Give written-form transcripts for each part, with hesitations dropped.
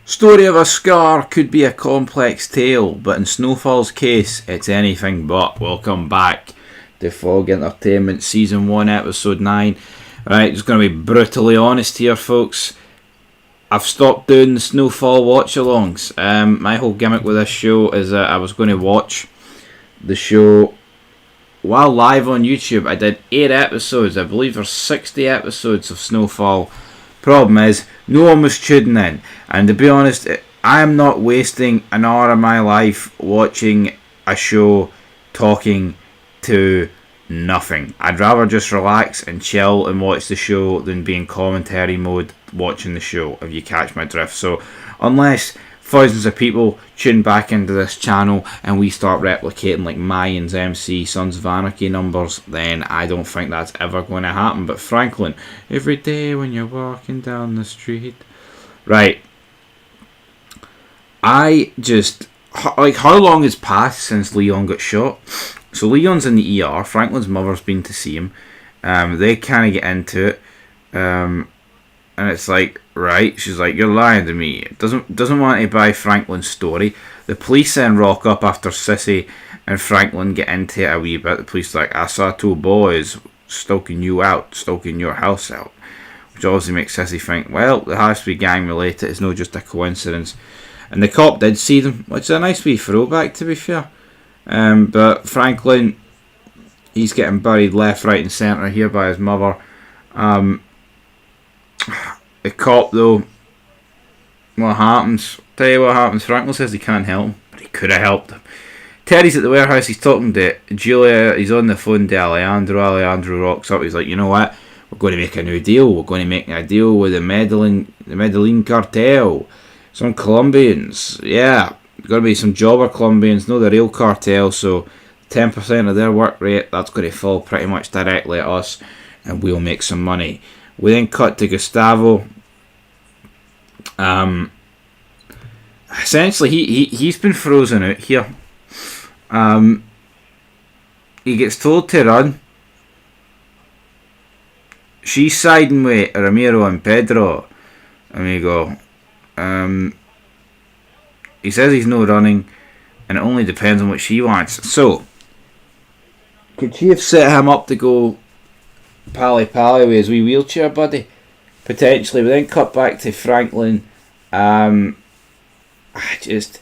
Story of a scar could be a complex tale, but in Snowfall's case, it's anything but. Welcome back to Fog Entertainment Season 1, Episode 9. Right, just going to be brutally honest here, folks. I've stopped doing the Snowfall watch-alongs. My whole gimmick with this show is that I was going to watch the show while live on YouTube. I did 8 episodes. I believe there's 60 episodes of Snowfall. Problem is, no one was tuning in, and to be honest, I am not wasting an hour of my life watching a show talking to nothing. I'd rather just relax and chill and watch the show than be in commentary mode watching the show, if you catch my drift. So unless thousands of people tune back into this channel and we start replicating like Mayans MC Sons of Anarchy numbers, then I don't think that's ever going to happen. But Franklin, every day when you're walking down the street, right, I just, like, how long has passed since Leon got shot? So Leon's in the ER, Franklin's mother's been to see him, they kind of get into it, and it's like, right, she's like, you're lying to me. Doesn't want to buy Franklin's story. The police then rock up after Sissy and Franklin get into it a wee bit. The police are like, I saw 2 boys stoking you out, stoking your house out. Which obviously makes Sissy think, well, it has to be gang related, it's not just a coincidence. And the cop did see them, which is a nice wee throwback, to be fair. But Franklin, he's getting buried left, right and centre here by his mother. The cop, though, what happens? Tell you what happens. Franklin says he can't help him, but he could have helped him. Terry's at the warehouse. He's talking to Julia. He's on the phone to Alejandro. Alejandro rocks up. He's like, you know what? We're going to make a new deal. We're going to make a deal with the Medellin cartel. Some Colombians. Yeah, got to be some jobber Colombians. No, the real cartel. So 10% of their work rate, that's going to fall pretty much directly at us, and we'll make some money. We then cut to Gustavo. Essentially, he's been frozen out here. He gets told to run. She's siding with Ramiro and Pedro. Amigo. He says he's no running, and it only depends on what she wants. So, could she have set him up to go pally with his wee wheelchair buddy? Potentially. We then cut back to Franklin. I just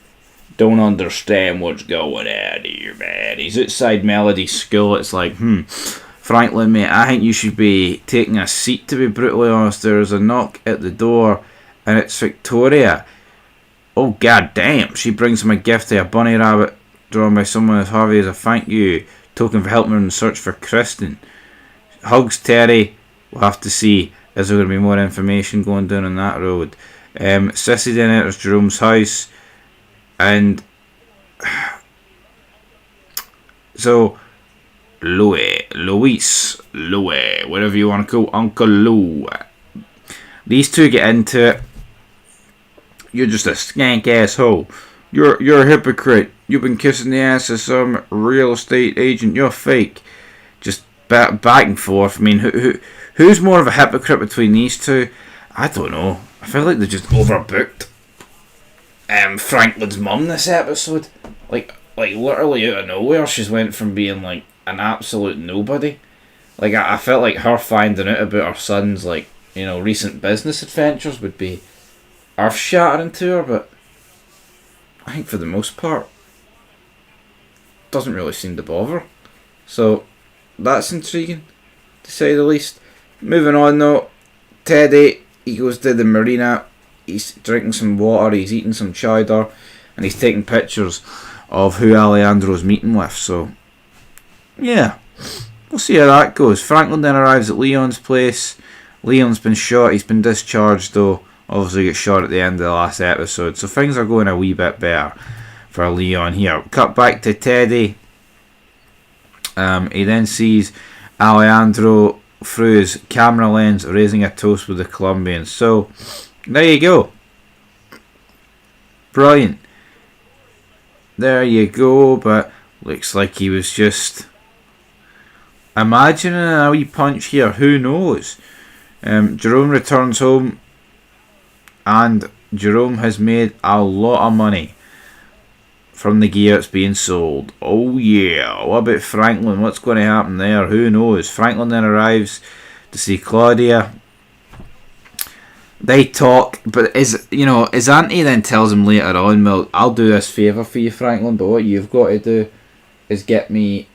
don't understand what's going on here, man. He's outside Melody's school. It's like, Franklin, mate, I think you should be taking a seat, to be brutally honest. There's a knock at the door, and it's Victoria. Oh, god damn. She brings him a gift of a bunny rabbit drawn by someone as Harvey as a thank you token for helping her in the search for Kristen. Hugs Terry. We'll have to see. Is there going to be more information going down on that road? Sissy then enters Jerome's house, and so Luis, whatever you want to call Uncle Lou. These two get into it. You're just a skank asshole. You're a hypocrite. You've been kissing the ass of some real estate agent. You're fake. Just back and forth. I mean, who's more of a hypocrite between these two? I don't know. I feel like they just overbooked Franklin's mum this episode. Like literally out of nowhere, she's went from being like an absolute nobody. Like I felt like her finding out about her son's recent business adventures would be earth shattering to her, but I think for the most part doesn't really seem to bother. So that's intriguing, to say the least. Moving on though, Teddy, he goes to the marina, he's drinking some water, he's eating some cheddar, and he's taking pictures of who Alejandro's meeting with. So yeah, we'll see how that goes. Franklin then arrives at Leon's place. Leon's been shot, he's been discharged though. Obviously got shot at the end of the last episode, so things are going a wee bit better for Leon here. Cut back to Teddy. He then sees Alejandro through his camera lens raising a toast with the Colombians. So there you go. Brilliant. There you go, but looks like he was just imagining a wee punch here. Who knows? Jerome returns home, and Jerome has made a lot of money from the gear that's being sold. Oh yeah. What about Franklin? What's going to happen there? Who knows? Franklin then arrives to see Claudia. They talk, but his auntie then tells him later on, well, I'll do this favour for you, Franklin, but what you've got to do is get me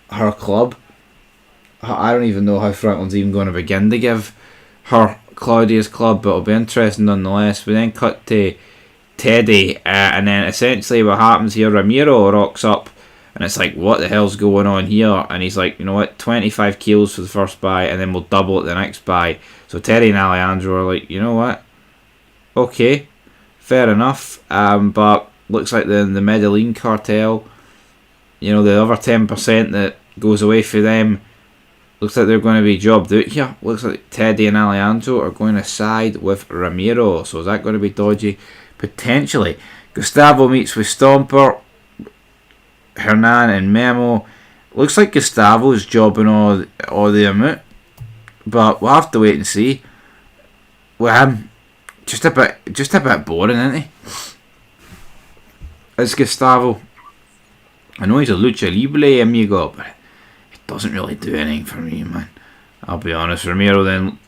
her club. I don't even know how Franklin's even going to begin to give her Claudia's club, but it'll be interesting nonetheless. We then cut to Teddy, and then essentially what happens here, Ramiro rocks up, and it's like, what the hell's going on here? And he's like, you know what, 25 kills for the first buy, and then we'll double it the next buy. So Teddy and Alejandro are like, you know what, okay, fair enough, but looks like the Medellin cartel, the other 10% that goes away for them, looks like they're going to be jobbed out here. Looks like Teddy and Alejandro are going to side with Ramiro, so is that going to be dodgy? Potentially. Gustavo meets with Stomper, Hernan and Memo. Looks like Gustavo's jobbing all the amount, but we'll have to wait and see. With him, just a bit boring, isn't he? Is Gustavo? I know he's a lucha libre amigo, but it doesn't really do anything for me, man. I'll be honest. Ramiro then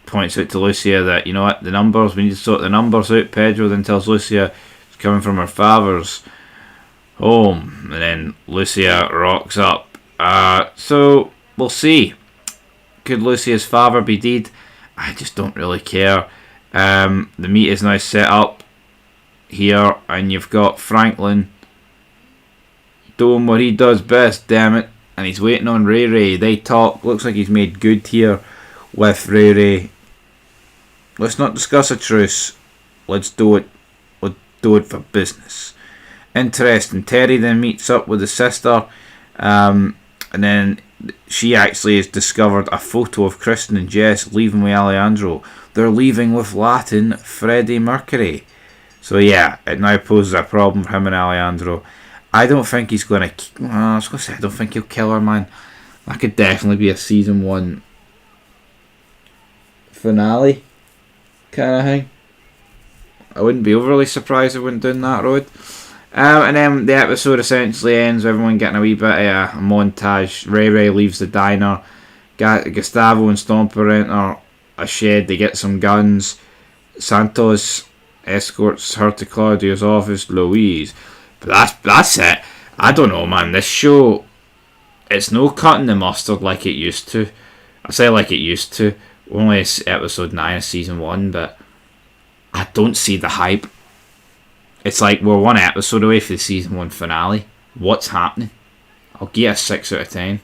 points out to Lucia that, you know what, the numbers, we need to sort the numbers out. Pedro then tells Lucia it's coming from her father's home, and then Lucia rocks up. So we'll see. Could Lucia's father be dead? I just don't really care. The meet is now set up here, and you've got Franklin doing what he does best, damn it, and he's waiting on Ray Ray. They talk. Looks like he's made good here with Ray Ray. Let's not discuss a truce. Let's do it. Let's do it for business. Interesting. Terry then meets up with his sister, and then she actually has discovered a photo of Kristen and Jess leaving with Alejandro. They're leaving with Latin Freddie Mercury. So yeah, it now poses a problem for him and Alejandro. I don't think he's going to... I was going to say, I don't think he'll kill her, man. That could definitely be a season 1 finale kind of thing. I wouldn't be overly surprised if it went down that road. And then the episode essentially ends with everyone getting a wee bit of a montage. Ray Ray leaves the diner. Gustavo and Stomper enter a shed. They get some guns. Santos escorts her to Claudia's office. Louise. But that's it. I don't know, man. This show, it's no cutting the mustard like it used to. I say like it used to. Only episode 9 of season 1, but I don't see the hype. It's like we're one episode away for the season 1 finale. What's happening? I'll give it a 6 out of 10.